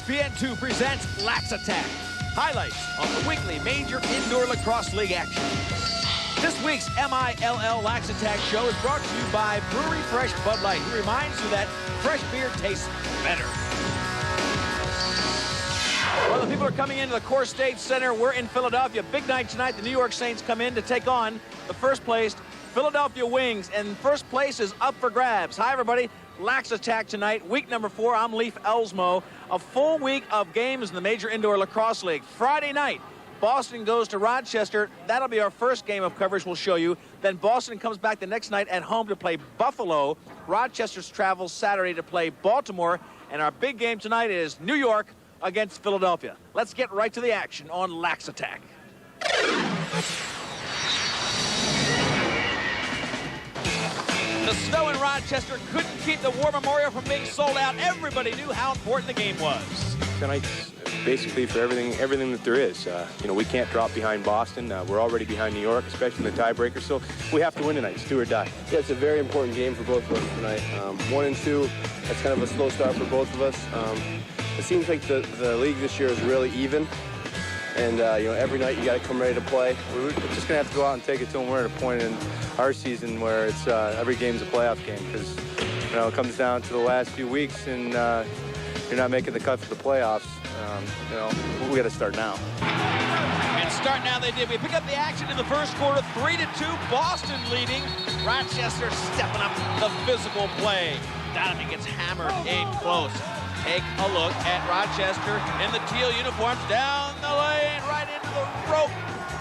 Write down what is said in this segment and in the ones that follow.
ESPN2 presents Laxattack. Highlights of the weekly Major Indoor Lacrosse League action. This week's MILL Laxattack show is brought to you by Brewery Fresh Bud Light, who reminds you that fresh beer tastes better. Well, the people are coming into the Core State Center. We're in Philadelphia. Big night tonight. The New York Saints come in to take on the first place Philadelphia Wings, and first place is up for grabs. Hi, everybody. Laxattack tonight, week number 4. I'm Leif Elsmo. A full week of games in the Major Indoor Lacrosse League. Friday night, Boston goes to Rochester. That'll be our first game of coverage we'll show you. Then Boston comes back the next night at home to play Buffalo. Rochester's travels Saturday to play Baltimore. And our big game tonight is New York against Philadelphia. Let's get right to the action on Laxattack. The snow in Rochester couldn't keep the War Memorial from being sold out. Everybody knew how important the game was. Tonight's basically for everything that there is. We can't drop behind Boston. We're already behind New York, especially in the tiebreaker, so we have to win tonight. It's do or die. Yeah, it's a very important game for both of us tonight. 1 and 2, that's kind of a slow start for both of us. It seems like the league this year is really even. And, every night you got to come ready to play. We're just going to have to go out and take it to them. We're at a point in our season where it's every game's a playoff game because, it comes down to the last few weeks and you're not making the cut for the playoffs. We got to start now. And start now they did. We pick up the action in the first quarter, 3-2, Boston leading. Rochester stepping up the physical play. Donovan gets hammered in close. Take a look at Rochester in the teal uniforms, down the lane, right into the rope.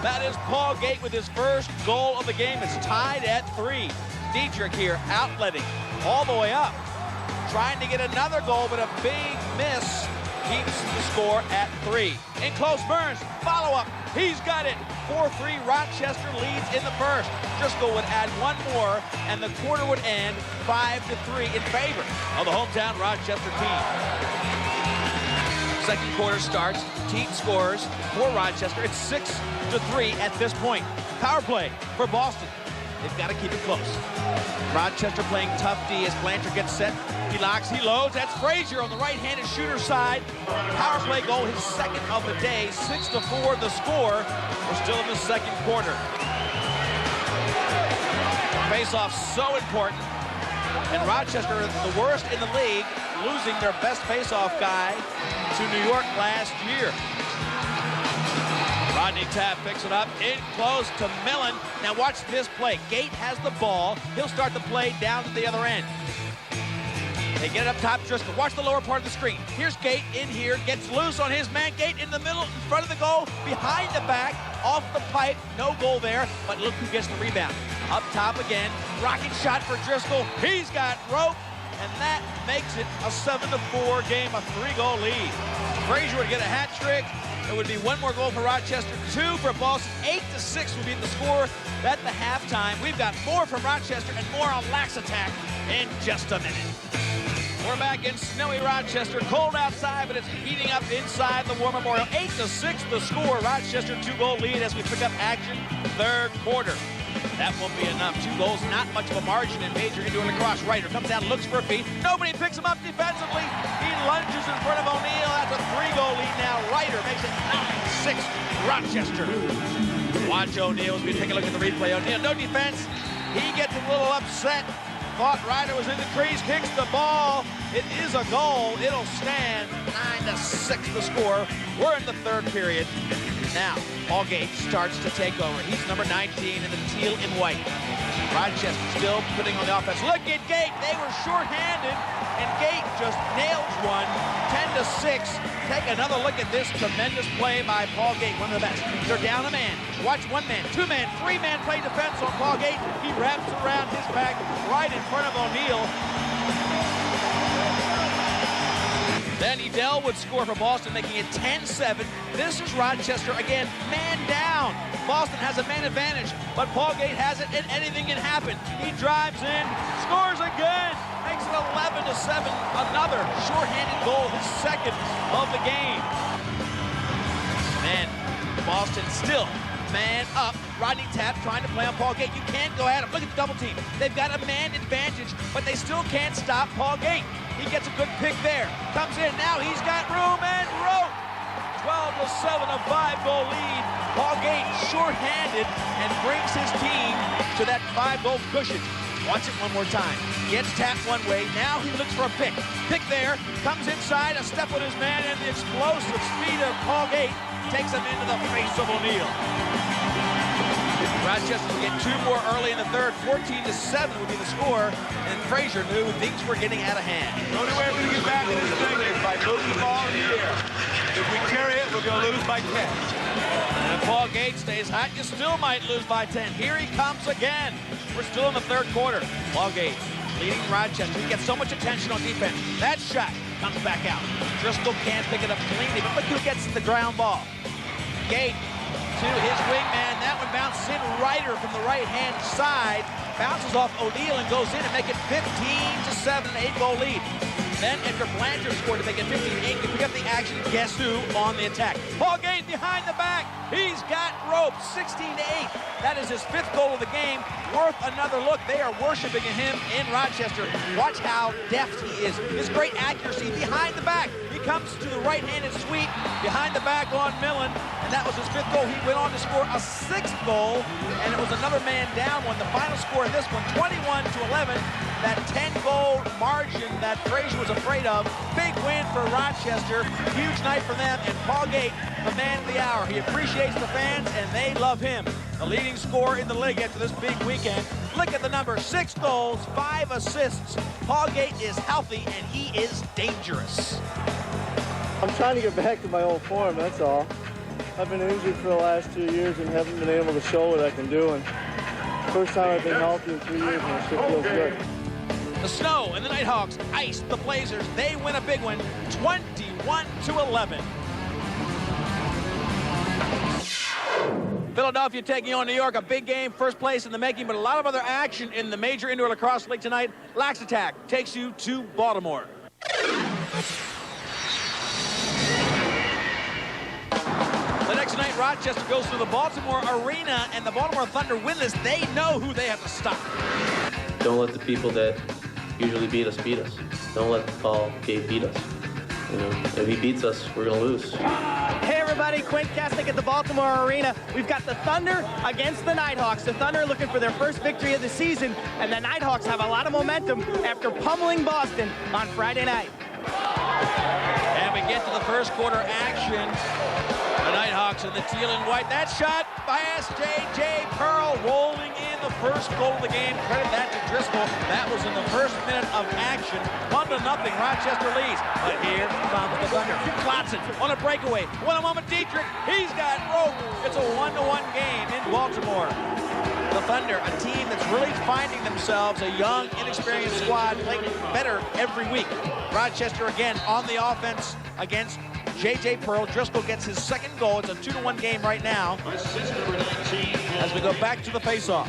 That is Paul Gate with his first goal of the game. It's tied at 3. Dietrich here outletting all the way up, trying to get another goal, but a big miss keeps the score at 3. In close, Burns, follow-up. He's got it. 4-3, Rochester leads in the first. Driscoll would add one more, and the quarter would end 5-3 in favor of the hometown Rochester team. Second quarter starts. Team scores for Rochester. It's 6-3 at this point. Power play for Boston. They've got to keep it close. Rochester playing tough D as Blanchard gets set. He locks, he loads. That's Frazier on the right-handed shooter side. Power play goal, his second of the day. 6-4 the score. We're still in the second quarter. Face-off so important. And Rochester, the worst in the league, losing their best face-off guy to New York last year. Rodney Tapp picks it up in close to Millen. Now watch this play. Gate has the ball. He'll start the play down to the other end. They get it up top, Driscoll. Watch the lower part of the screen. Here's Gate in here, gets loose on his man. Gate in the middle, in front of the goal, behind the back, off the pipe. No goal there, but look who gets the rebound. Up top again, rocket shot for Driscoll. He's got rope, and that makes it a 7-4 game, a 3-goal lead. Frazier would get a hat trick. It would be one more goal for Rochester, 2 for Boston. 8-6 would be the score at the halftime. We've got more from Rochester and more on Laxattack in just a minute. We're back in snowy Rochester. Cold outside, but it's heating up inside the War Memorial. 8-6 the score. Rochester 2-goal lead as we pick up action third quarter. That won't be enough. 2 goals, not much of a margin in Major Indoor Lacrosse. Ryder comes down, looks for a feed. Nobody picks him up defensively. He lunges in front of O'Neill. That's a 3-goal lead now. Ryder makes it 9-6 Rochester. Watch O'Neill as we take a look at the replay. O'Neill, no defense. He gets a little upset. Thought Ryder was in the crease, kicks the ball. It is a goal. It'll stand. 9-6 the score. We're in the third period. Now, Paul Gate starts to take over. He's number 19 in the teal and white. Rochester still putting on the offense. Look at Gate. They were shorthanded, and Gate just nails one. 10-6. Take another look at this tremendous play by Paul Gate, one of the best. They're down a man. Watch 1-man, 2-man, 3-man play defense on Paul Gate. He wraps around his back right in front of O'Neill. Then Edel would score for Boston, making it 10-7. This is Rochester again, man down. Boston has a man advantage, but Paul Gate has it, and anything can happen. He drives in, scores again, makes it 11-7. Another shorthanded goal, his second of the game. And Boston still man up Rodney Tapp trying to play on Paul Gate. You can't go at him. Look at the double team. They've got a man advantage, but they still can't stop Paul Gate. He gets a good pick there. Comes in. Now he's got room and rope. 12-7, a 5-goal lead. Paul Gate short-handed and brings his team to that 5-goal cushion. Watch it one more time. Gets tapped one way. Now he looks for a pick. Pick there. Comes inside. A step with his man, and the explosive speed of Paul Gate takes him into the face of O'Neill. Rochester will get 2 more early in the third. 14-7 would be the score, and Frazier knew things were getting out of hand. The only way we're going to get back in this thing is by moving the ball in the air. If we carry it, we're going to lose by 10. And if Paul Gate stays hot, you still might lose by 10. Here he comes again. We're still in the third quarter. Paul Gate leading Rochester. He gets so much attention on defense. That shot comes back out. Driscoll can't pick it up cleanly, but look who gets the ground ball. Gate to his wingman. That one bounces in. Ryder from the right-hand side bounces off O'Neill and goes in and make it 15-7, an 8-goal lead. Then Edgar Blanchard scored to make it 15-8 to pick up the action. Guess who on the attack? Paul Gate behind the back. He's got rope, 16-8. That is his 5th goal of the game. Worth another look. They are worshiping him in Rochester. Watch how deft he is. His great accuracy behind the back. He comes to the right-handed sweep behind the back on Millen, and that was his 5th goal. He went on to score a 6th goal, and it was another man down one. The final score in this one, 21-11. That 10-goal margin that Frazier was afraid of. Big win for Rochester. Huge night for them, and Paul Gate, the man of the hour. He appreciates the fans, and they love him. The leading scorer in the league after this big weekend. Look at the number, 6 goals, 5 assists. Paul Gate is healthy, and he is dangerous. I'm trying to get back to my old form, that's all. I've been injured for the last 2 years and haven't been able to show what I can do. And first time I've been healthy in 3 years, and it sure feels good. The Snow and the Nighthawks ice the Blazers. They win a big one, 21-11. Philadelphia taking on New York, a big game, first place in the making, but a lot of other action in the major indoor lacrosse league tonight. Laxattack takes you to Baltimore. The next night, Rochester goes to the Baltimore Arena, and the Baltimore Thunder win this. They know who they have to stop. Don't let the people that usually beat us. Don't let Paul Gate beat us. You know, if he beats us, we're going to lose. Hey everybody, Quint Kasnick at the Baltimore Arena. We've got the Thunder against the Nighthawks. The Thunder looking for their first victory of the season, and the Nighthawks have a lot of momentum after pummeling Boston on Friday night. And we get to the first quarter action. The Nighthawks in the teal and white. That shot past J.J. Pearl, rolling in the first goal of the game. Credit that to Driscoll. That was in the first minute of action. 1-0, Rochester leads. But here comes the Thunder. Klotson on a breakaway. One moment, Dietrich. He's got rope. It's a 1-1 game in Baltimore. The Thunder, a team that's really finding themselves, a young, inexperienced squad, playing better every week. Rochester again on the offense against J.J. Pearl. Driscoll gets his 2nd goal. It's a 2-1 game right now as we go back to the faceoff.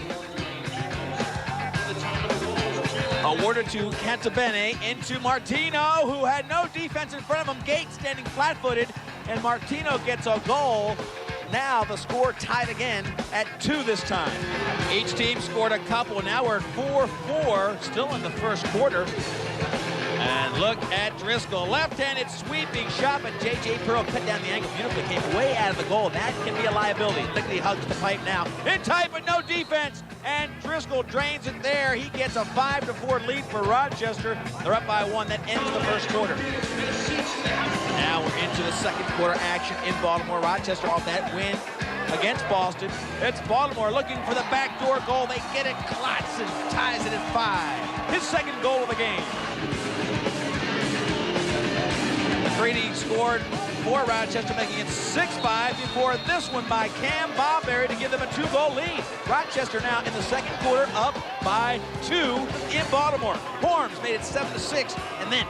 Awarded to Cantabene, into Martino, who had no defense in front of him. Gate standing flat-footed, and Martino gets a goal. Now the score tied again at 2 this time. Each team scored a couple. Now we're at 4-4, still in the first quarter. And look at Driscoll. Left-handed sweeping shot, but J.J. Pearl cut down the angle beautifully. Came way out of the goal. That can be a liability. Look at he hugs the pipe now. In tight, but no defense. And Driscoll drains it there. He gets a 5-4 lead for Rochester. They're up by 1. That ends the first quarter. Now we're into the second quarter action in Baltimore. Rochester off that win against Boston. It's Baltimore looking for the backdoor goal. They get it. Klotson ties it at 5. His 2nd goal of the game. McCready scored for Rochester, making it 6-5 before this one by Cam Bobberry to give them a 2-goal lead. Rochester now in the second quarter up by 2 in Baltimore. Horms made it 7-6, and then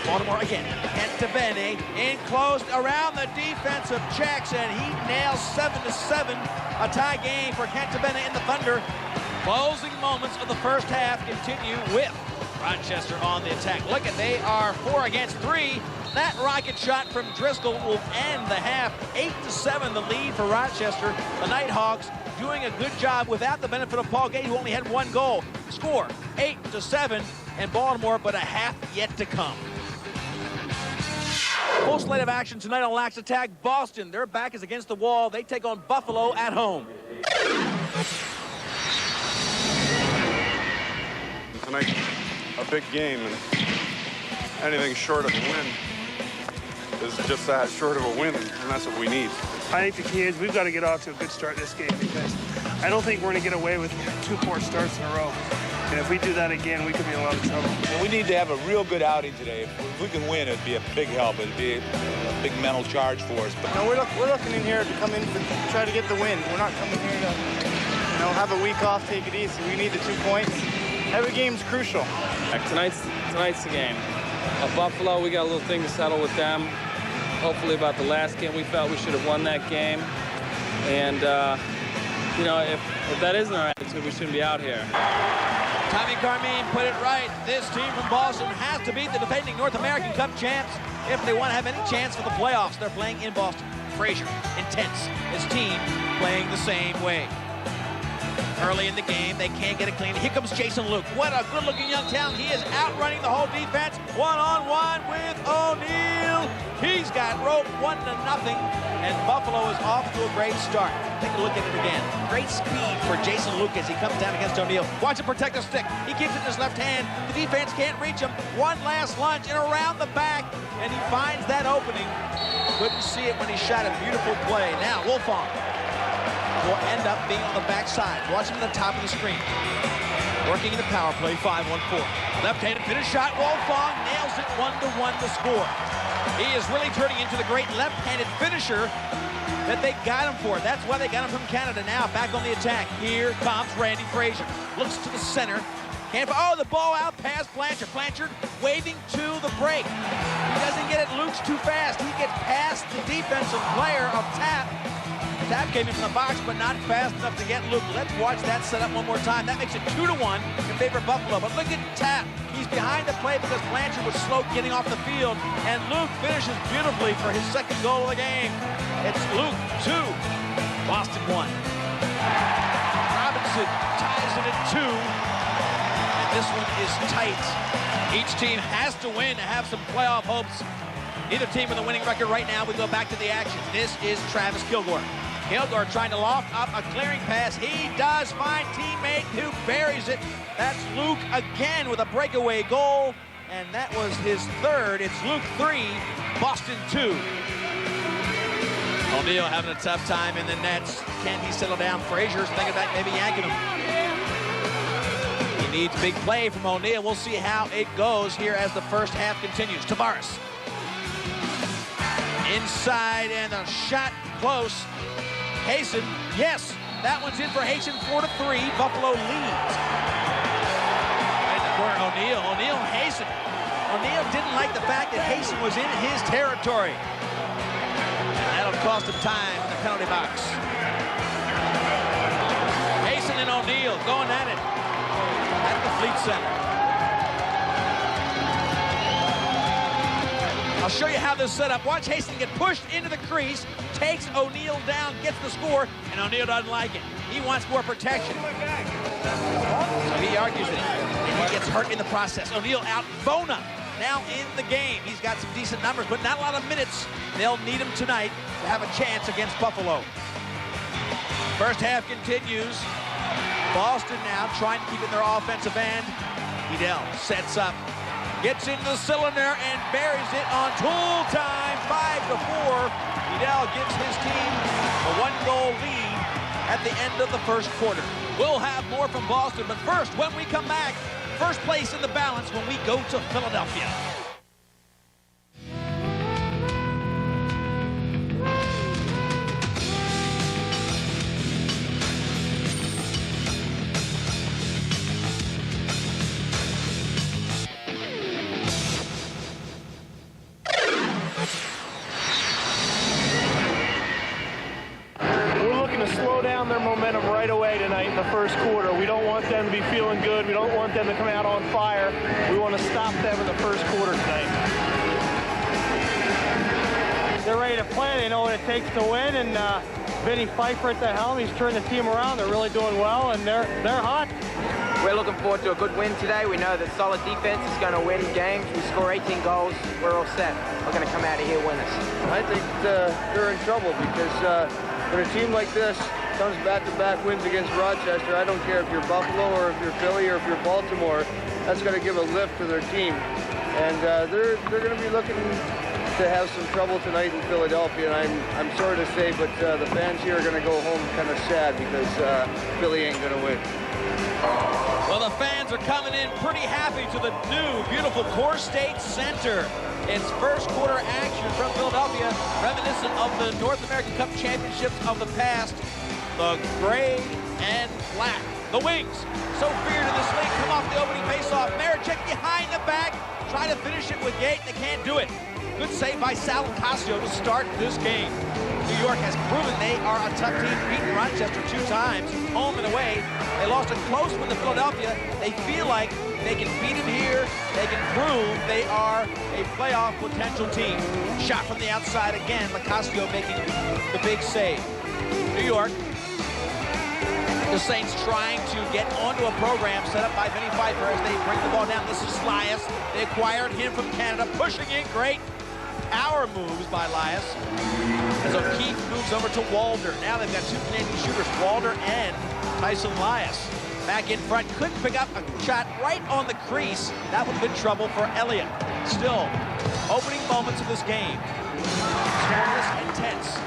Baltimore again. Cantabene enclosed around the defensive checks, and he nails 7-7. A tie game for Cantabene and the Thunder. Closing moments of the first half continue with Rochester on the attack. Look at, they are 4 against 3. That rocket shot from Driscoll will end the half. 8-7 the lead for Rochester. The Nighthawks doing a good job without the benefit of Paul Gate, who only had one goal. Score 8-7, and Baltimore, but a half yet to come. Full slate of action tonight on Laxattack. Boston, their back is against the wall. They take on Buffalo at home. Tonight, a big game, and anything short of a win is just that, short of a win, and that's what we need. I think the key is we've got to get off to a good start this game, because I don't think we're going to get away with 2 poor starts in a row. And if we do that again, we could be in a lot of trouble. And we need to have a real good outing today. If we can win, it'd be a big help. It'd be a big mental charge for us. But No, we're looking in here to come in to try to get the win. We're not coming here to, have a week off, take it easy. We need the 2 points. Every game's crucial. Tonight's the game. Buffalo, we got a little thing to settle with them. Hopefully about the last game, we felt we should have won that game. And, if that isn't our attitude, we shouldn't be out here. Tommy Carmine put it right. This team from Boston has to beat the defending North American Cup champs if they want to have any chance for the playoffs. They're playing in Boston. Frazier, intense. His team playing the same way. Early in the game, they can't get it clean. Here comes Jason Luke. What a good-looking young talent. He is outrunning the whole defense. One-on-one with O'Neal. He's got rope 1-0, and Buffalo is off to a great start. Take a look at it again. Great speed for Jason Luke as he comes down against O'Neal. Watch him protect the stick. He keeps it in his left hand. The defense can't reach him. One last lunge and around the back, and he finds that opening. Couldn't see it when he shot a beautiful play. Now, Wolfong will end up being on the backside. Watch him at the top of the screen. Working in the power play, 5-1-4. Left-handed finish shot. Wolfong nails it 1-1 to score. He is really turning into the great left-handed finisher that they got him for. That's why they got him from Canada. Now back on the attack. Here comes Randy Frazier. Looks to the center. The ball out past Blanchard. Blanchard waving to the break. He doesn't get it loose too fast. He gets past the defensive player of Tapp. Tapp came in from the box, but not fast enough to get Luke. Let's watch that set up one more time. That makes it 2-1 in favor of Buffalo. But look at Tapp. He's behind the play because Blanchard was slow getting off the field. And Luke finishes beautifully for his second goal of the game. It's Luke 2, Boston 1. Robinson ties it at 2. And this one is tight. Each team has to win to have some playoff hopes. Neither team with a winning record right now. We go back to the action. This is Travis Kilgore. Kilgore trying to loft up a clearing pass. He does find teammate who buries it. That's Luke again with a breakaway goal. And that was his third. It's Luke 3, Boston 2. O'Neal having a tough time in the nets. Can he settle down? Frazier's thinking about maybe yanking him. He needs big play from O'Neal. We'll see how it goes here as the first half continues. Tavares. Inside, and a shot close. Hasten, yes, that one's in for Hasten, 4-3. Buffalo leads. In the corner, O'Neal and Hasten. O'Neal didn't like the fact that Hasten was in his territory. And that'll cost him time in the penalty box. Hasten and O'Neal going at it at the Fleet Center. I'll show you how this is set up. Watch Hasten get pushed into the crease, takes O'Neal down, gets the score, and O'Neal doesn't like it. He wants more protection. So he argues it, and he gets hurt in the process. O'Neal out. Bona now in the game. He's got some decent numbers, but not a lot of minutes. They'll need him tonight to have a chance against Buffalo. First half continues. Boston now trying to keep it in their offensive end. Edel sets up. Gets into the cylinder and buries it on tool time, 5-4. Edel gives his team a 1-goal lead at the end of the first quarter. We'll have more from Boston, but first, when we come back, first place in the balance when we go to Philadelphia. Slow down their momentum right away tonight in the first quarter. We don't want them to be feeling good. We don't want them to come out on fire. We want to stop them in the first quarter tonight. They're ready to play. They know what it takes to win, and Vinny Pfeiffer at the helm. He's turned the team around. They're really doing well, and they're hot. We're looking forward to a good win today. We know that solid defense is going to win games. We score 18 goals. We're all set. We're going to come out of here winners. I think they're in trouble because when a team like this comes back-to-back wins against Rochester, I don't care if you're Buffalo or if you're Philly or if you're Baltimore, that's going to give a lift to their team. And they're going to be looking to have some trouble tonight in Philadelphia, and I'm sorry to say, but the fans here are going to go home kind of sad because Philly ain't going to win. Well, the fans are coming in pretty happy to the new, beautiful Core State Center. It's first quarter action from Philadelphia, reminiscent of the North American Cup championships of the past. The gray and black. The Wings, so feared in this league, come off the opening faceoff. Marichek behind the back, try to finish it with Gate. They can't do it. Good save by Sal Ocasio to start this game. New York has proven they are a tough team, beaten Rochester 2 times, home and away. They lost a close one to Philadelphia. They feel like they can beat them here. They can prove they are a playoff potential team. Shot from the outside again, Ocasio making the big save. New York, the Saints trying to get onto a program set up by Vinny Pfeiffer as they bring the ball down. This is Lias. They acquired him from Canada, pushing in great. Power moves by Lias as O'Keefe moves over to Walder. Now they've got 2 Canadian shooters, Walder and Tyson Lias. Back in front, couldn't pick up a shot right on the crease. That would have been trouble for Elliott. Still, opening moments of this game. Scoreless, intense.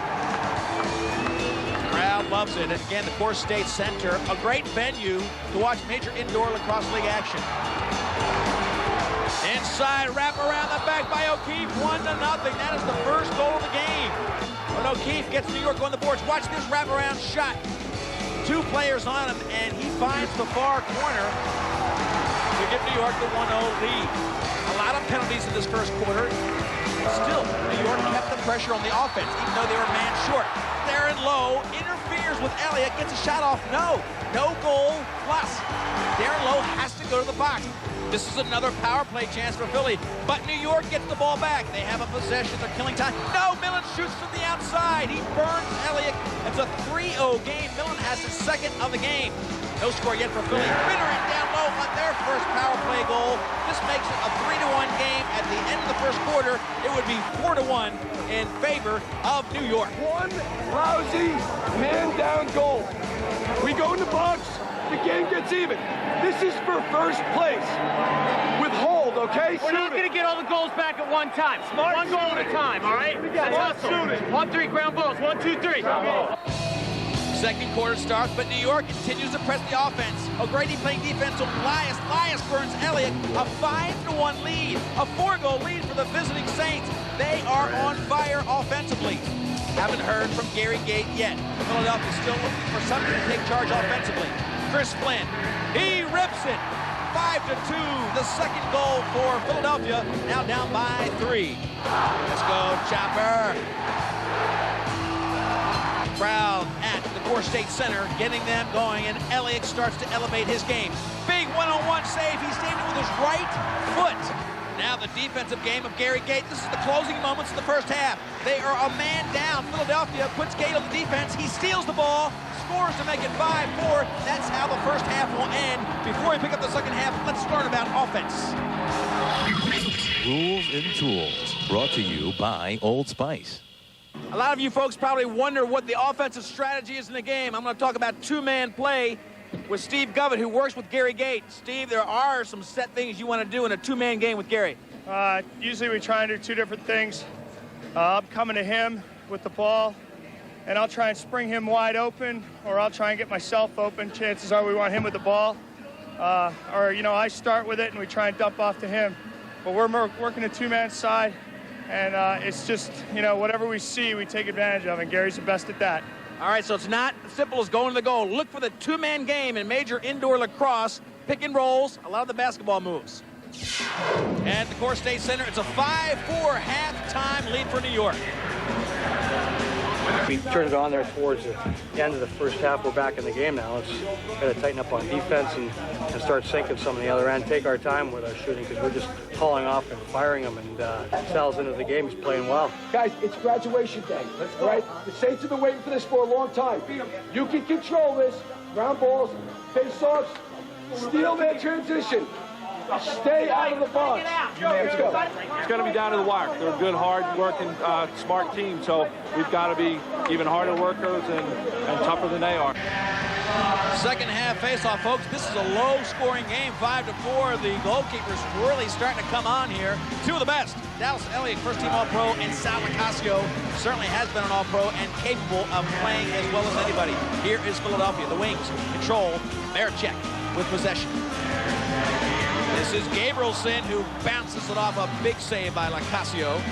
Crowd loves it. And again, the Core State Center, a great venue to watch major indoor lacrosse league action. Inside, wrap around the back by O'Keefe, 1-0. That is the first goal of the game. But O'Keefe gets New York on the boards. Watch this wraparound shot. 2 players on him, and he finds the far corner to give New York the 1-0 lead. A lot of penalties in this first quarter. Still, New York kept the pressure on the offense, even though they were man short. Darren Lowe interferes with Elliott, gets a shot off. No goal plus. Darren Lowe has to go to the box. This is another power play chance for Philly, but New York gets the ball back. They have a possession, they're killing time. No, Millen shoots from the outside. He burns Elliott. It's a 3-0 game. Millen has his second of the game. No score yet for Philly. Bittering down low on their first power play goal. This makes it a 3-1 game. At the end of the first quarter, it would be 4-1 in favor of New York. One lousy man-down goal. We go in the box, the game gets even. This is for first place. With hold, okay? We're not going to get all the goals back at one time. Smart one goal at a time, all right? Let's hustle. 1-3 ground balls. 1-2-3. Second quarter starts, but New York continues to press the offense. O'Grady playing defense on Lias. Lias burns Elliott. A 5-1 lead. A 4-goal lead for the visiting Saints. They are on fire offensively. Haven't heard from Gary Gate yet. Philadelphia still looking for something to take charge offensively. Chris Flynn, he rips it. 5-2, the second goal for Philadelphia, now down by 3. Let's go, Chopper. Crowd at the Core State Center, getting them going, and Elliott starts to elevate his game. Big one-on-one save. He saved it with his right foot. Now the defensive game of Gary Gate. This is the closing moments of the first half. They are a man down. Philadelphia puts Gate on the defense. He steals the ball, scores to make it 5-4. That's how the first half will end. Before we pick up the second half, let's learn about offense. Rules and Tools, brought to you by Old Spice. A lot of you folks probably wonder what the offensive strategy is in the game. I'm going to talk about 2-man play with Steve Govett, who works with Gary Gate. Steve, there are some set things you want to do in a 2-man game with Gary. Usually we try and do 2 different things. I'm coming to him with the ball, and I'll try and spring him wide open, or I'll try and get myself open. Chances are we want him with the ball. I start with it, and we try and dump off to him. But we're working a 2-man side, and it's just, whatever we see, we take advantage of, and Gary's the best at that. All right, so it's not as simple as going to the goal. Look for the 2-man game in major indoor lacrosse. Pick and rolls, a lot of the basketball moves. And the Core State Center, it's a 5-4 halftime lead for New York. we turned it on there towards the end of the first half. We're back in the game now. Let's got to tighten up on defense and start sinking some on the other end. Take our time with our shooting because we're just hauling off and firing them. And Sal's into the game. He's playing well. Guys, it's graduation day. All right? The Saints have been waiting for this for a long time. You can control this. Ground balls, face-offs, steal their transition. Stay out of the box. Let's go. It's going to be down to the wire. They're a good, hard-working, smart team, so we've got to be even harder workers and tougher than they are. Second half face-off, folks. This is a low-scoring game, 5-4. The goalkeepers really starting to come on here. Two of the best. Dallas Elliott, first-team All-Pro, and Sal Laxattack certainly has been an All-Pro and capable of playing as well as anybody. Here is Philadelphia. The Wings control. Maricek with possession. This is Gabrielson who bounces it off a big save by Laxattack.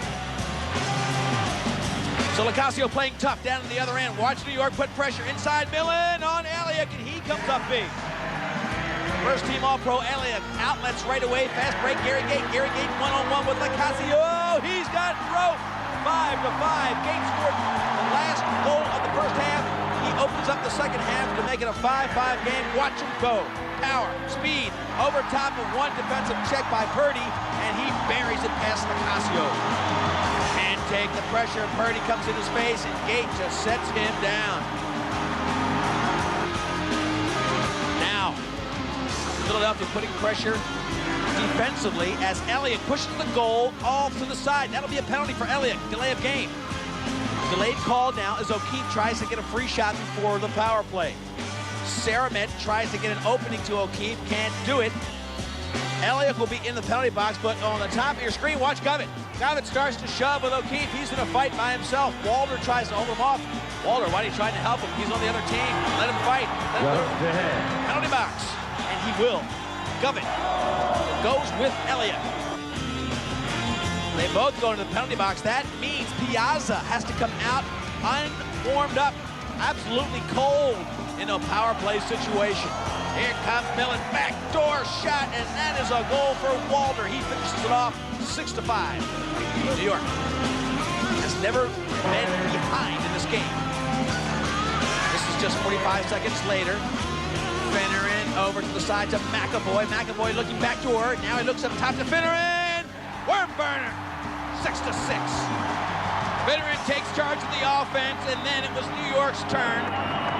So Laxattack playing tough down to the other end. Watch New York put pressure inside Millen on Elliott, and he comes up big. First team All-Pro Elliott outlets right away. Fast break, Gary Gate. Gary Gate one-on-one with Laxattack. Oh, he's got rope. 5-5. Gate scored the last goal of the first half. He opens up the second half to make it a 5-5 game. Watch him go. Power, speed, over top of one defensive check by Purdy, and he buries it past Laxattack. And take the pressure. Purdy comes in his face, and Gate just sets him down. Now, Philadelphia putting pressure defensively as Elliott pushes the goal off to the side. That'll be a penalty for Elliott. Delay of game. Delayed call now as O'Keefe tries to get a free shot before the power play. Saramet tries to get an opening to O'Keefe, can't do it. Elliott will be in the penalty box, but on the top of your screen, watch Govett. Govett starts to shove with O'Keefe. He's in a fight by himself. Walter tries to hold him off. Walter, why are you trying to help him? He's on the other team. Let him fight. Let him go. Penalty box, and he will. Govett goes with Elliott. They both go into the penalty box. That means Piazza has to come out unwarmed up, absolutely cold in a power play situation. Here comes Millen, backdoor shot, and that is a goal for Walter. He finishes it off 6-5. New York has never been behind in this game. This is just 45 seconds later. Finneran over to the side to McAvoy. McAvoy looking backdoor. Now he looks up top to Finneran. Wormburner, 6-6. Finneran takes charge of the offense, and then it was New York's turn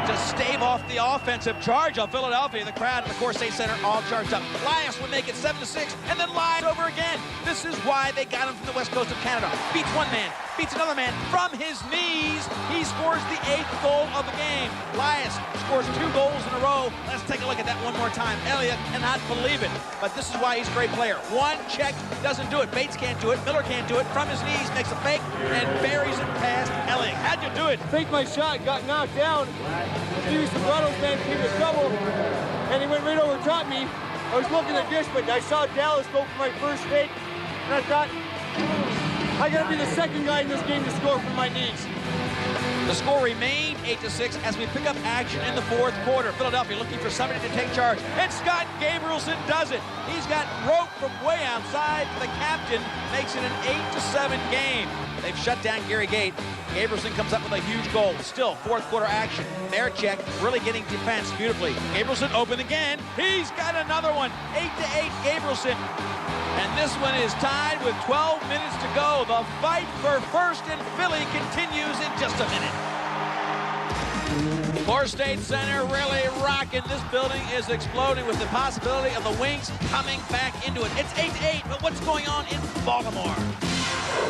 to stave off the offensive charge of Philadelphia. The crowd in the Core State Center all charged up. Elias would make it 7-6, and then Lyons over again. This is why they got him from the west coast of Canada. Beats one man, beats another man from his knees. He scores the 8th goal of the game. Elias scores 2 goals in a row. Let's take a look at that one more time. Elliott cannot believe it, but this is why he's a great player. One check doesn't do it. Bates can't do it. Miller can't do it. From his knees, makes a fake, and buries it past Elliott. How'd you do it? Faked my shot, got knocked down. Stevie Sobrano's man came to trouble, and he went right over top me. I was looking at this, but I saw Dallas go for my first fake, and I thought, I gotta be the second guy in this game to score from my knees. The score remained 8-6 as we pick up action in the fourth quarter. Philadelphia looking for somebody to take charge, and Scott Gabrielson does it. He's got rope from way outside. The captain makes it an 8-7 game. They've shut down Gary Gate. Gabrielson comes up with a huge goal. Still, fourth quarter action. Maricek really getting defense beautifully. Gabrielson open again. He's got another one. 8-8 Gabrielson. And this one is tied with 12 minutes to go. The fight for first in Philly continues in just a minute. Core State Center really rocking. This building is exploding with the possibility of the Wings coming back into it. It's 8-8, but what's going on in Baltimore?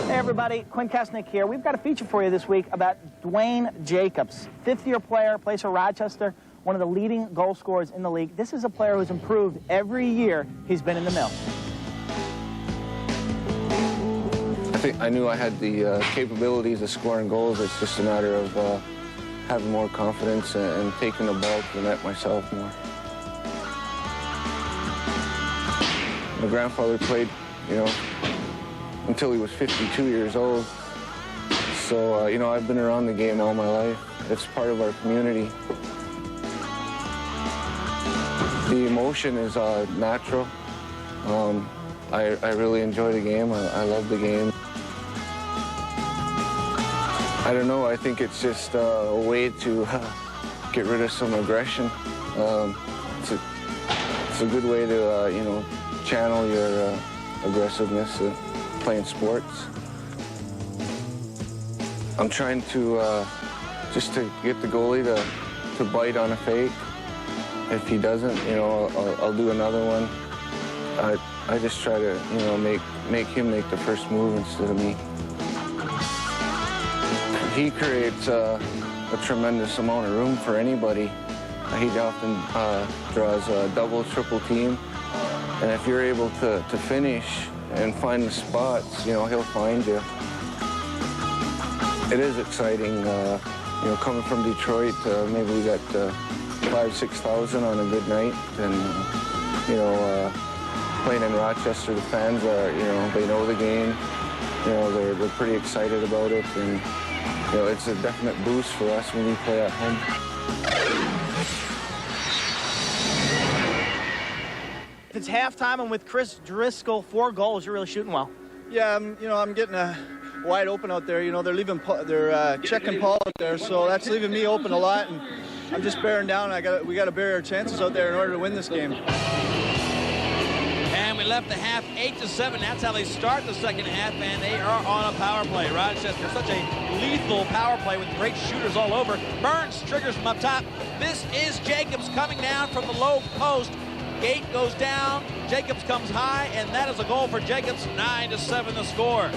Hey everybody, Quinn Kesnick here. We've got a feature for you this week about Dwayne Jacobs. 5th-year player, plays for Rochester, one of the leading goal scorers in the league. This is a player who's improved every year he's been in the mill. I knew I had the capabilities of scoring goals. It's just a matter of having more confidence and taking the ball to the net myself more. My grandfather played, until he was 52 years old. So, I've been around the game all my life. It's part of our community. The emotion is natural. I really enjoy the game. I love the game. I don't know. I think it's just a way to get rid of some aggression. It's a good way to, you know, channel your aggressiveness playing sports. I'm trying to just to get the goalie to bite on a fake. If he doesn't, you know, I'll do another one. I just try to, you know, make him make the first move instead of me. He creates a tremendous amount of room for anybody. He often draws a double, triple team. And if you're able to finish and find the spots, you know, he'll find you. It is exciting, you know, coming from Detroit, maybe we got 5,000-6,000 on a good night. And, you know, playing in Rochester, the fans are, you know, they know the game. You know, they're pretty excited about it. And, you know, it's a definite boost for us when we play at home. If it's halftime and with Chris Driscoll, 4 goals, you're really shooting well. Yeah, I'm getting wide open out there. You know, they're checking Paul out there, so that's leaving me open a lot, and I'm just bearing down. We got to bury our chances out there in order to win this game. And we left the half 8-7. That's how they start the second half, and they are on a power play. Rochester, such a lethal power play with great shooters all over. Burns triggers from up top. This is Jacobs coming down from the low post. Gate goes down, Jacobs comes high, and that is a goal for Jacobs. 9-7 the score.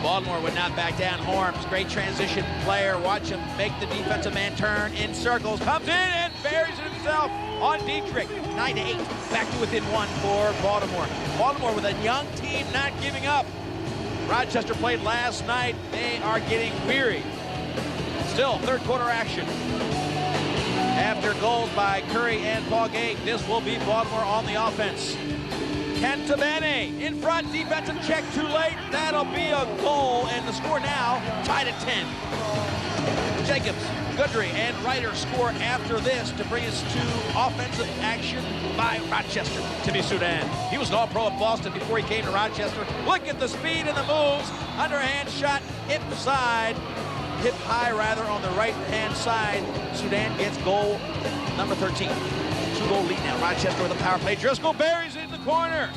Baltimore would not back down. Horms, great transition player. Watch him make the defensive man turn in circles. Comes in and buries it himself on Dietrich. 9-8, back to within 1 for Baltimore. Baltimore with a young team not giving up. Rochester played last night. They are getting weary. Still, third quarter action. After goals by Curry and Paul Gate, this will be Baltimore on the offense. Cantabene in front, defensive check too late. That'll be a goal, and the score now tied at 10. Jacobs, Goodry, and Ryder score after this to bring us to offensive action by Rochester. Timmy Sudan, he was an all-pro at Boston before he came to Rochester. Look at the speed and the moves. Underhand shot, hip high rather, on the right-hand side. Sudan gets goal number 13. 2-goal lead now. Rochester with a power play. Driscoll buries it in the corner.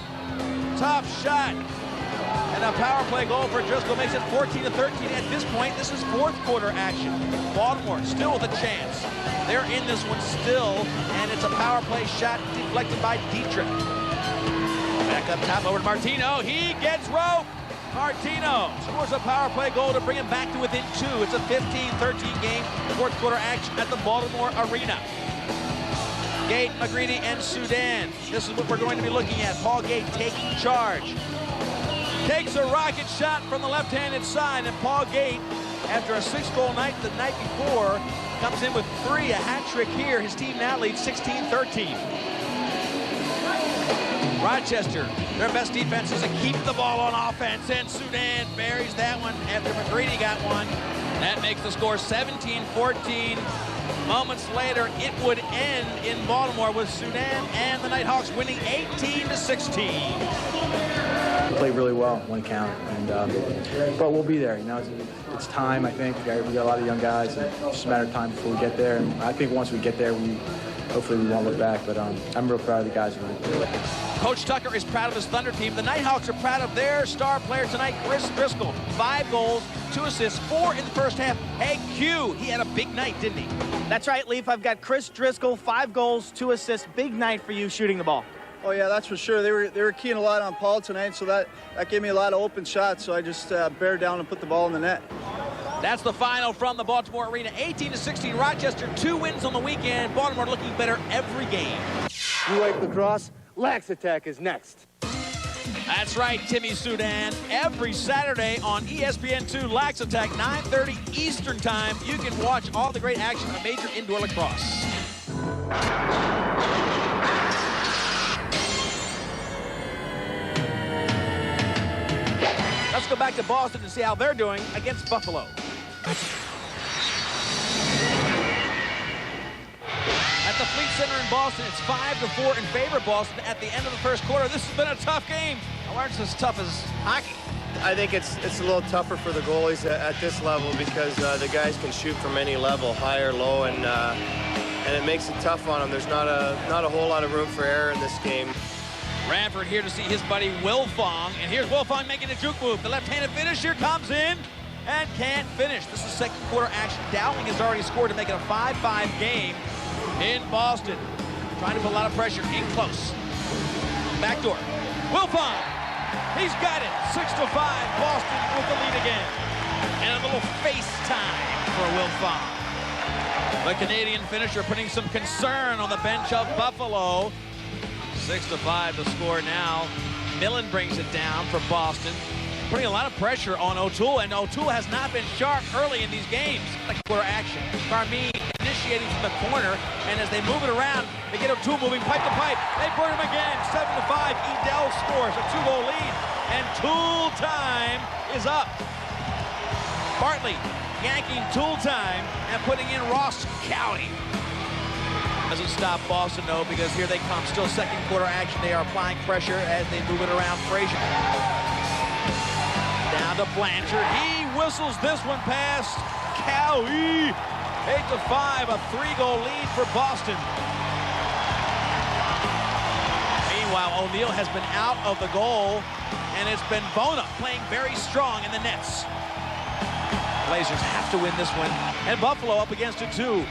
Tough shot. And a power play goal for Driscoll makes it 14-13 at this point. This is fourth quarter action. Baltimore still with a chance. They're in this one still, and it's a power play shot deflected by Dietrich. Back up top over to Martino. He gets rope. Martino scores a power play goal to bring him back to within 2. It's a 15-13 game, fourth quarter action at the Baltimore Arena. Gate, McGreedy, and Sudan. This is what we're going to be looking at. Paul Gate taking charge. Takes a rocket shot from the left-handed side, and Paul Gate, after a 6-goal night the night before, comes in with 3, a hat trick here. His team now leads 16-13. Rochester, their best defense is to keep the ball on offense, and Sudan buries that one after McGreedy got one. That makes the score 17-14. Moments later, it would end in Baltimore with Sudan and the Nighthawks winning 18-16. We played really well, one count, and but we'll be there. You know, it's time. I think we got a lot of young guys. And it's just a matter of time before we get there. And I think once we get there, hopefully we won't look back. But I'm real proud of the guys. Coach Tucker is proud of his Thunder team. The Nighthawks are proud of their star player tonight, Chris Driscoll. 5 goals, 2 assists, 4 in the first half. Hey, Q, he had a big night, didn't he? That's right, Leaf. I've got Chris Driscoll, 5 goals, 2 assists. Big night for you shooting the ball. Oh yeah, that's for sure. They were keying a lot on Paul tonight, so that gave me a lot of open shots. So I just bared down and put the ball in the net. That's the final from the Baltimore Arena. 18-16 Rochester, 2 wins on the weekend. Baltimore looking better every game. You like lacrosse? Laxattack is next. That's right, Timmy Sudan. Every Saturday on ESPN2 Laxattack, 9:30 Eastern Time. You can watch all the great action of major indoor lacrosse. Let's go back to Boston and see how they're doing against Buffalo. At the Fleet Center in Boston, it's 5-4 in favor of Boston at the end of the first quarter. This has been a tough game. I learned it's as tough as hockey. I think it's a little tougher for the goalies at this level because the guys can shoot from any level, high or low, and it makes it tough on them. There's not a whole lot of room for error in this game. Ranford here to see his buddy Wilfong, and here's Wilfong making a juke move. The left-handed finisher comes in and can't finish. This is second quarter action. Dowling has already scored to make it a 5-5 game in Boston. Trying to put a lot of pressure in close. Backdoor. Wilfong. He's got it. 6-5. Boston with the lead again. And a little face time for Wilfong. The Canadian finisher putting some concern on the bench of Buffalo. 6-5 the score now. Millen brings it down for Boston. Putting a lot of pressure on O'Toole, and O'Toole has not been sharp early in these games. Second quarter action. Carmine initiating from the corner, and as they move it around, they get O'Toole moving pipe to pipe. They burn him again. 7-5. Edel scores a 2-goal lead, and Toole time is up. Bartley yanking Toole time and putting in Ross Cowie. Doesn't stop Boston, though, because here they come. Still second quarter action. They are applying pressure as they move it around. Frazier. Down to Blanchard. He whistles this one past Cowie. 8-5, a 3-goal lead for Boston. Meanwhile, O'Neill has been out of the goal, and it's been Bona playing very strong in the nets. Blazers have to win this one, and Buffalo up against it too,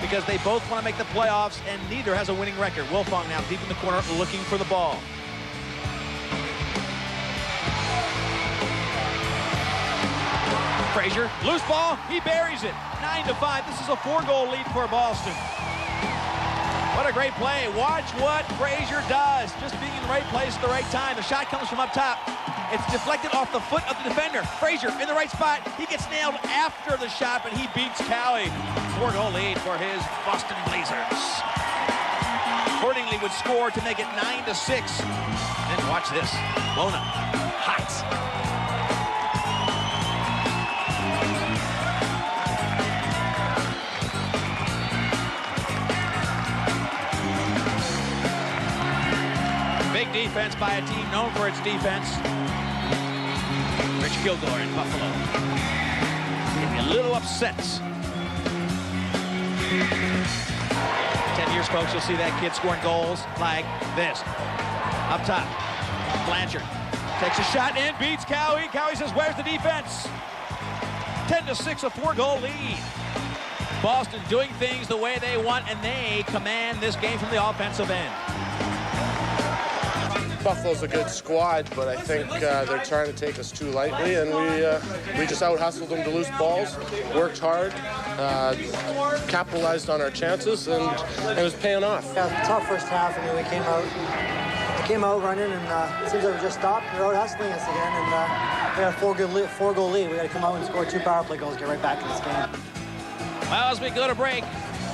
because they both want to make the playoffs, and neither has a winning record. Wilfong now deep in the corner looking for the ball. Frazier, loose ball, he buries it. 9-5, this is a 4-goal lead for Boston. What a great play. Watch what Frazier does. Just being in the right place at the right time. The shot comes from up top. It's deflected off the foot of the defender. Frazier in the right spot. He gets nailed after the shot, but he beats Cowie. 4-goal lead for his Boston Blazers. Accordingly would score to make it 9-6. And watch this. Bona, hot. Big defense by a team known for its defense. Rich Kilgore in Buffalo. Getting a little upset. 10 years, folks, you'll see that kid scoring goals like this. Up top, Blanchard takes a shot in, beats Cowie. Cowie says, where's the defense? 10-6, a 4-goal lead. Boston doing things the way they want, and they command this game from the offensive end. Buffalo's a good squad, but I think they're trying to take us too lightly, and we just out-hustled them to loose balls, worked hard, capitalized on our chances, and it was paying off. Yeah, tough first half. I mean, we came out running, and it seems like we just stopped. They're out-hustling us again, and we got a 4-goal lead. We got to come out and score 2 power play goals, get right back in this game. Well, as we go to break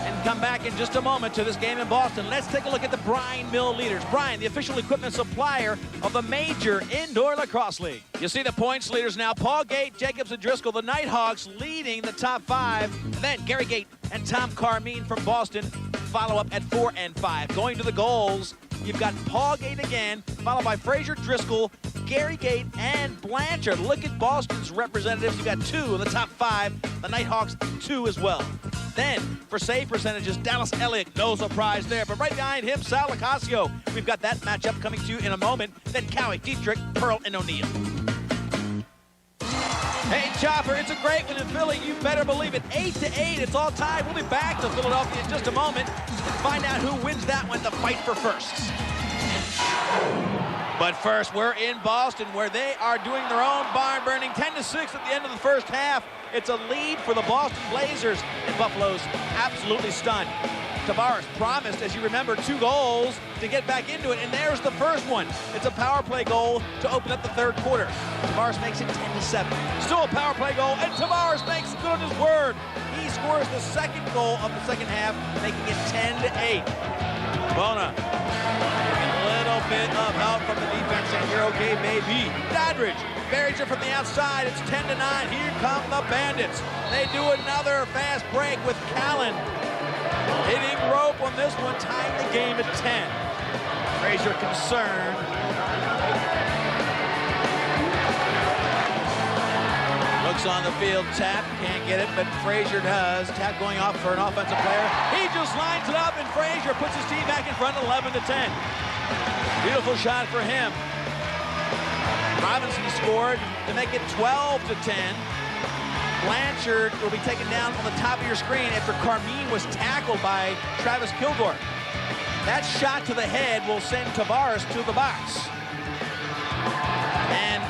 and come back in just a moment to this game in Boston, let's take a look at the Brine Mill leaders. Brine, the official equipment supplier of the major indoor lacrosse league. You see the points leaders now. Paul Gate, Jacobs, and Driscoll, the Nighthawks, leading the top 5. Then Gary Gate and Tom Carmine from Boston follow up at 4 and 5. Going to the goals, you've got Paul Gate again, followed by Frazier, Driscoll, Gary Gate, and Blanchard. Look at Boston's representatives. You've got 2 in the top 5. The Nighthawks, 2 as well. Then, for save percentages, Dallas Elliott, no surprise there. But right behind him, Sal Locascio. We've got that matchup coming to you in a moment. Then Cowie, Dietrich, Pearl, and O'Neill. Hey, Chopper, it's a great one in Philly. You better believe it. 8-8, it's all tied. We'll be back to Philadelphia in just a moment and find out who wins that one, the fight for firsts. But first, we're in Boston, where they are doing their own barn burning. 10-6 at the end of the first half. It's a lead for the Boston Blazers, and Buffalo's absolutely stunned. Tavares promised, as you remember, 2 goals to get back into it, and there's the first one. It's a power play goal to open up the third quarter. Tavares makes it 10-7. Still a power play goal, and Tavares makes good on his word. He scores the second goal of the second half, making it 10-8. Bona, a little bit of help from the defense, and you're okay, maybe. Doddridge buries it from the outside. It's 10-9. Here come the Bandits. They do another fast break with Callan hitting rope on this one, tying the game at 10. Frazier concerned. Looks on the field, Tap can't get it, but Frazier does. Tap going off for an offensive player. He just lines it up, and Frazier puts his team back in front, 11-10. Beautiful shot for him. Robinson scored to make it 12-10. Blanchard will be taken down on the top of your screen after Carmine was tackled by Travis Kilgore. That shot to the head will send Tavares to the box. And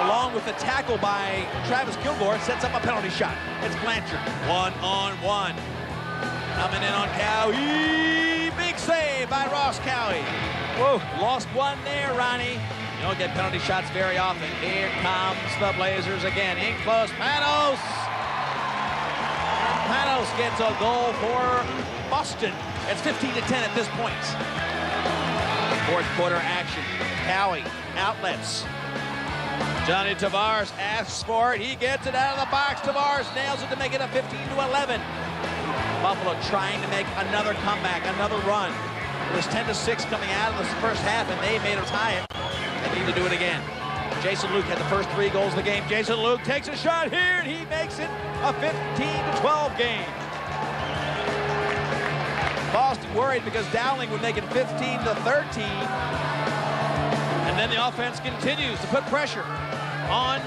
along with the tackle by Travis Kilgore, sets up a penalty shot. It's Blanchard, 1-on-1. Coming in on Cowie. Big save by Ross Cowie. Whoa, lost one there, Ronnie. You don't get penalty shots very often. Here comes the Blazers again. In close, Panos. Panos gets a goal for Boston. It's 15-10 at this point. Fourth quarter action. Cowie, outlets. Johnny Tavares asks for it. He gets it out of the box. Tavares nails it to make it a 15-11. Buffalo trying to make another comeback, another run. It was 10-6 coming out of the first half, and they made a tie it. They need to do it again. Jason Luke had the first 3 goals of the game. Jason Luke takes a shot here, and he makes it a 15-12 game. Boston worried because Dowling would make it 15-13. And then the offense continues to put pressure on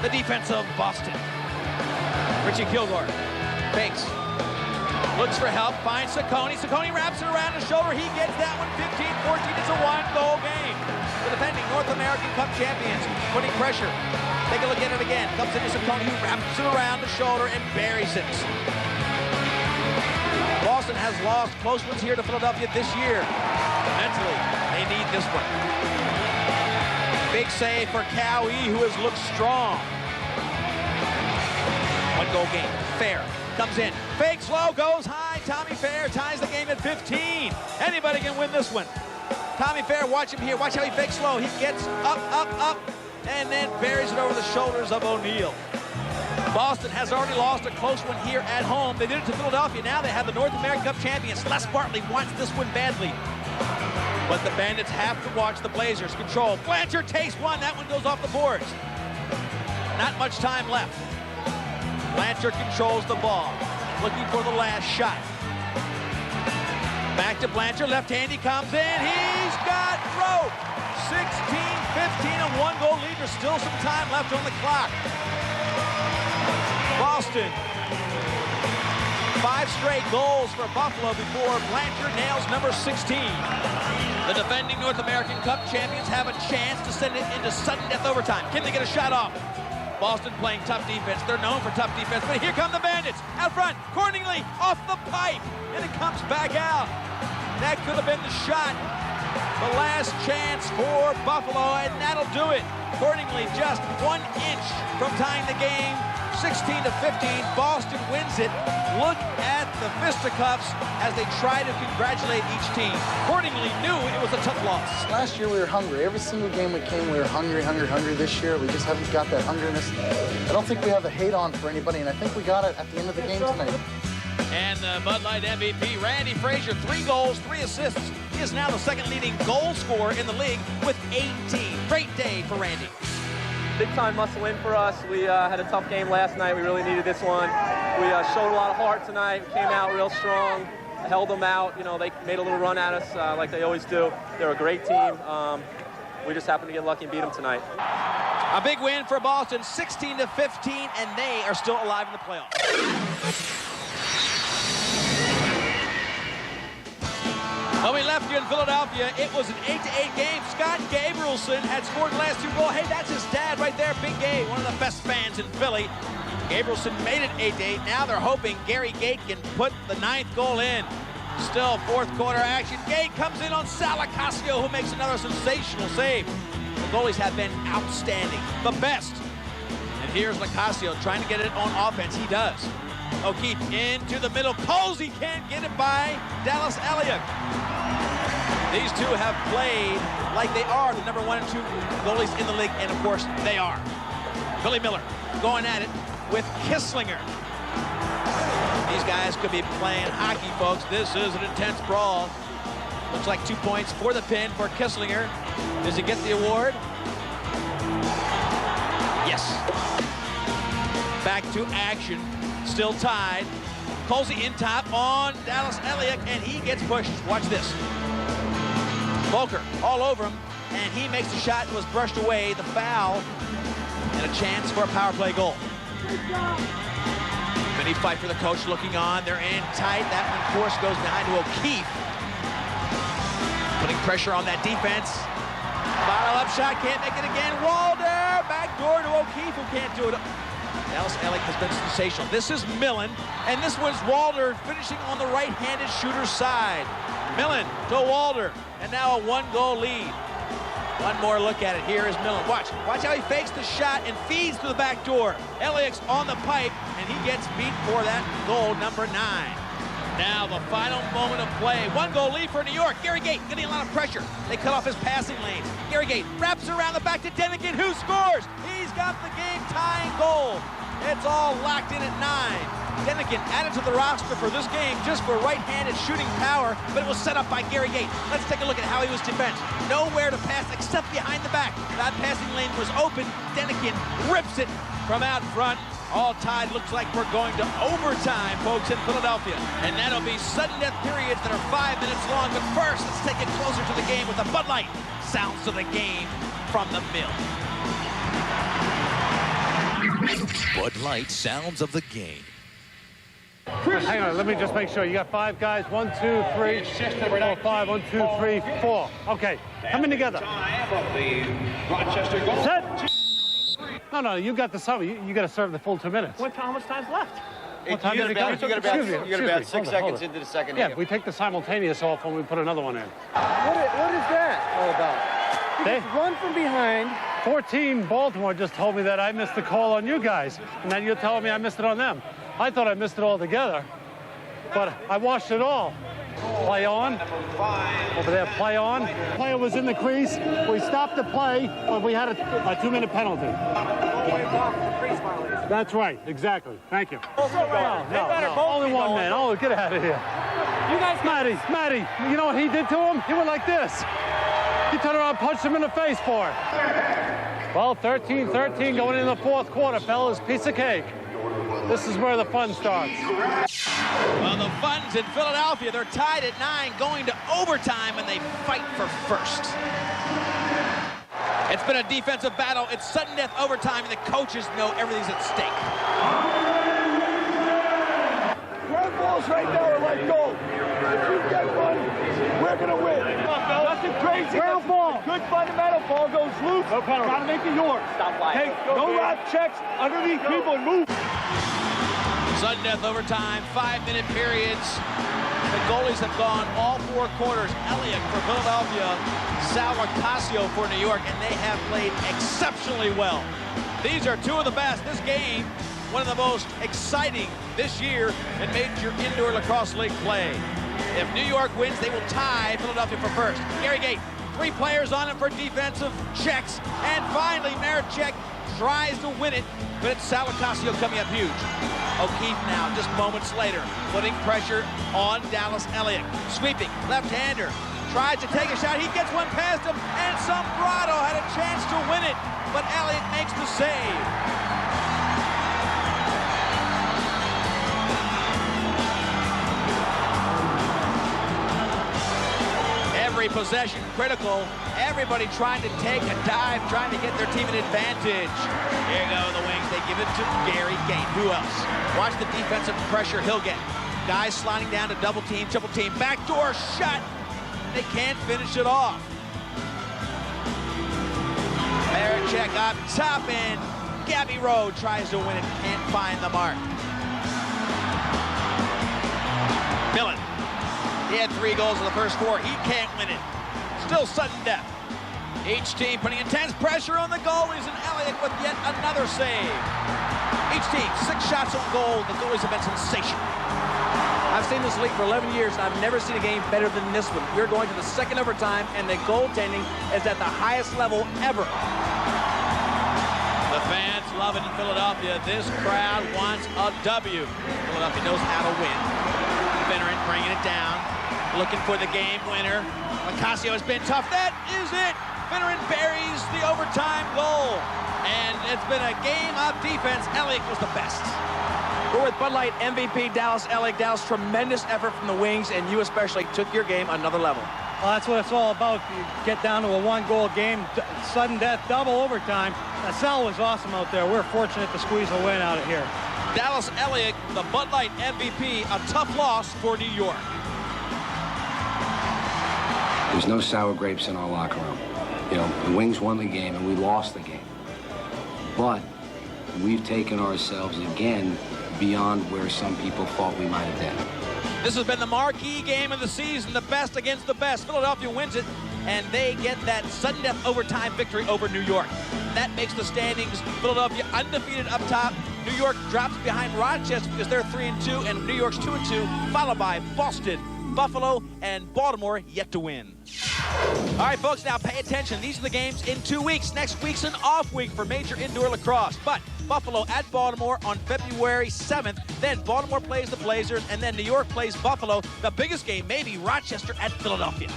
the defense of Boston. Richie Kilgore fakes. Looks for help, finds Saccone. Saccone wraps it around his shoulder. He gets that one, 15-14. It's a 1-goal game. The defending North American Cup champions putting pressure. Take a look at it again. Comes into Saccone, who wraps it around the shoulder and buries it. Boston has lost close ones here to Philadelphia this year. Mentally, they need this one. Big save for Cowie, who has looked strong. 1-goal game. Fair comes in. Fakes low, goes high. Tommy Fair ties the game at 15. Anybody can win this one. Tommy Fair, watch him here. Watch how he fakes low. He gets up, and then buries it over the shoulders of O'Neal. Boston has already lost a close one here at home. They did it to Philadelphia. Now they have the North American Cup champions. Les Bartley wants this one badly. But the Bandits have to watch the Blazers control. Blanchard takes one. That one goes off the boards. Not much time left. Blanchard controls the ball. Looking for the last shot. Back to Blanchard. Left-handy comes in. He's got rope. 16-15, a 1-goal lead. There's still some time left on the clock. Boston. 5 straight goals for Buffalo before Blanchard nails number 16. The defending North American Cup champions have a chance to send it into sudden death overtime. Can they get a shot off? Boston playing tough defense. They're known for tough defense, but here come the Bandits. Out front, Cordingley off the pipe, and it comes back out. That could have been the shot. The last chance for Buffalo, and that'll do it. Cordingley just 1 inch from tying the game. 16-15, Boston wins it. Look at the fisticuffs as they try to congratulate each team. Cordingley knew it was a tough loss. Last year we were hungry. Every single game we came, we were hungry. This year, we just haven't got that hungriness. I don't think we have a hate on for anybody, and I think we got it at the end of the game tonight. And the Bud Light MVP, Randy Frazier, 3 goals, 3 assists. He is now the second leading goal scorer in the league with 18. Great day for Randy. Big-time muscle in for us. We had a tough game last night. We really needed this one. We showed a lot of heart tonight. We came out real strong, held them out. You know, they made a little run at us like they always do. They're a great team. We just happened to get lucky and beat them tonight. A big win for Boston, 16-15, and they are still alive in the playoffs. When we left here in Philadelphia, it was an 8-8 game. Scott Gabrielson had scored the last 2 goals. Hey, that's his dad right there, Big Gabe, one of the best fans in Philly. Gabrielson made it 8-8. Now they're hoping Gary Gate can put the 9th goal in. Still 4th quarter action. Gate comes in on Salacasio, who makes another sensational save. The goalies have been outstanding, the best. And here's Lacasio trying to get it on offense. He does. O'Keefe into the middle. Posey can't get it by Dallas Elliott. These two have played like they are the number 1 and 2 goalies in the league, and of course they are. Billy Miller going at it with Kisslinger. These guys could be playing hockey, folks. This is an intense brawl. Looks like 2 points for the pin for Kisslinger. Does he get the award? Yes. Back to action, still tied. Colsey in top on Dallas Elliott, and he gets pushed. Watch this. Volker all over him, and he makes the shot and was brushed away. The foul, and a chance for a power play goal. Mini fight for the coach looking on. They're in tight. That one, of course, goes behind to O'Keefe. Putting pressure on that defense. Bottle up shot, can't make it again. Walder, back door to O'Keefe, who can't do it. Dallas Elliott has been sensational. This is Millen, and this one's Walder finishing on the right-handed shooter's side. Millen to Walder, and now a one-goal lead. One more look at it. Here is Millen. Watch how he fakes the shot and feeds to the back door. Elliott's on the pipe, and he gets beat for that goal, number 9. Now the final moment of play. One-goal lead for New York. Gary Gait getting a lot of pressure. They cut off his passing lanes. Gary Gait wraps around the back to Denikin, who scores. He's got the game-tying goal. It's all locked in at 9. Denikin added to the roster for this game just for right-handed shooting power, but it was set up by Gary Gait. Let's take a look at how he was defended. Nowhere to pass except behind the back. That passing lane was open. Denikin rips it from out front. All tied. Looks like we're going to overtime, folks, in Philadelphia. And that'll be sudden death periods that are 5 minutes long. But first, let's take it closer to the game with the Bud Light sounds of the game from the mill. Bud Light sounds of the game. Hang on, let me just make sure. You got 5 guys. 1, 2, 3, 4, 5. 1, 2, 3, 4. Okay, coming together. Set. No, you got the sum. You got to serve the full 2 minutes. How much time's left? What time You got about 6 seconds into the second half. Yeah, we take the simultaneous off when we put another one in. What is that all about? They run from behind. 14 Baltimore just told me that I missed the call on you guys, and then you're telling me I missed it on them. I thought I missed it all together, but I watched it all. Play on. Over there, play on. Player was in the crease. We stopped the play, but we had a 2-minute penalty. That's right, exactly. Thank you. No. Only one man. Oh, get out of here. You guys, Matty, you know what he did to him? He went like this. He turned around and punched him in the face for it. Well, 13-13 going into the 4th quarter, fellas. Piece of cake. This is where the fun starts. Well, the fun's in Philadelphia. They're tied at 9, going to overtime, and they fight for first. It's been a defensive battle. It's sudden death overtime, and the coaches know everything's at stake. Ground balls right now are like gold. If you get one, we're going to win. Nothing crazy. Ground ball. Good fundamental. Ball goes loose. No penalty. Got to make it yours. Stop playing. No rock checks underneath people and move. Sudden death overtime, 5-minute periods. The goalies have gone all 4 quarters. Elliott for Philadelphia, Sal Locascio for New York, and they have played exceptionally well. These are 2 of the best. This game, one of the most exciting this year in major indoor lacrosse league play. If New York wins, they will tie Philadelphia for first. Gary Gait, 3 players on him for defensive checks, and finally Maricek tries to win it, but it's Sal Locascio coming up huge. O'Keefe now, just moments later, putting pressure on Dallas Elliott. Sweeping, left-hander, tries to take a shot. He gets one past him, and Sombrado had a chance to win it, but Elliott makes the save. Every possession critical. Everybody trying to take a dive, trying to get their team an advantage. Here go the wings. They give it to Gary Gait. Who else? Watch the defensive pressure he'll get. Guys sliding down to double team, triple team. Backdoor shot. They can't finish it off. Maricek up top, and Gabby Rowe tries to win it. Can't find the mark. Millen. He had 3 goals in the first 4. He can't win it. Still sudden death. Each team putting intense pressure on the goalies, and Elliott with yet another save. Each team, 6 shots on goal. The goalies have been sensational. I've seen this league for 11 years, and I've never seen a game better than this one. We're going to the 2nd overtime, and the goaltending is at the highest level ever. The fans love it in Philadelphia. This crowd wants a W. Philadelphia knows how to win. Veteran bringing it down, looking for the game winner. Locascio has been tough. That is it. Veteran buries the overtime goal. And it's been a game of defense. Elliott was the best. We're with Bud Light MVP Dallas Elliott. Dallas, tremendous effort from the wings, and you especially took your game another level. Well, that's what it's all about. You get down to a one-goal game, sudden death, double overtime. Sal was awesome out there. We're fortunate to squeeze a win out of here. Dallas Elliott, the Bud Light MVP, a tough loss for New York. There's no sour grapes in our locker room. You know, the Wings won the game and we lost the game. But we've taken ourselves again beyond where some people thought we might have been. This has been the marquee game of the season, the best against the best. Philadelphia wins it, and they get that sudden death overtime victory over New York. That makes the standings Philadelphia undefeated up top. New York drops behind Rochester because they're 3-2, and New York's 2-2, followed by Boston, Buffalo, and Baltimore yet to win. All right, folks, now pay attention. These are the games in 2 weeks. Next week's an off week for major indoor lacrosse. But Buffalo at Baltimore on February 7th. Then Baltimore plays the Blazers, and then New York plays Buffalo. The biggest game may be Rochester at Philadelphia.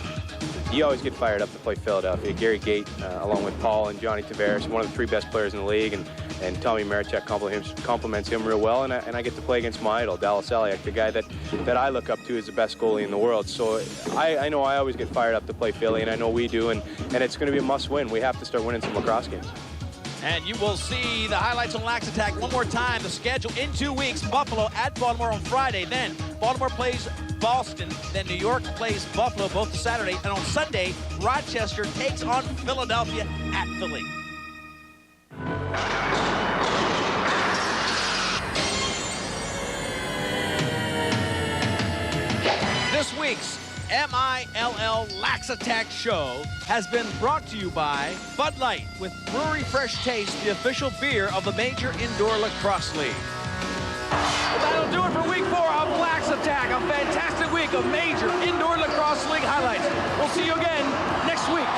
You always get fired up to play Philadelphia. Gary Gate, along with Paul and Johnny Tavares, one of the 3 best players in the league, and Tommy Marichek compliments him real well, and I get to play against my idol, Dallas Elliott, the guy that I look up to as the best goalie in the world. So I know I always get fired up to play Philly, and I know we do, and it's going to be a must-win. We have to start winning some lacrosse games. And you will see the highlights on Laxattack one more time. The schedule in 2 weeks, Buffalo at Baltimore on Friday. Then Baltimore plays Boston. Then New York plays Buffalo both Saturday. And on Sunday, Rochester takes on Philadelphia at Philly. This week's MILL Laxattack show has been brought to you by Bud Light, with Brewery Fresh Taste, the official beer of the Major Indoor Lacrosse League. Well, that'll do it for week 4 of Laxattack, a fantastic week of Major Indoor Lacrosse League highlights. We'll see you again next week.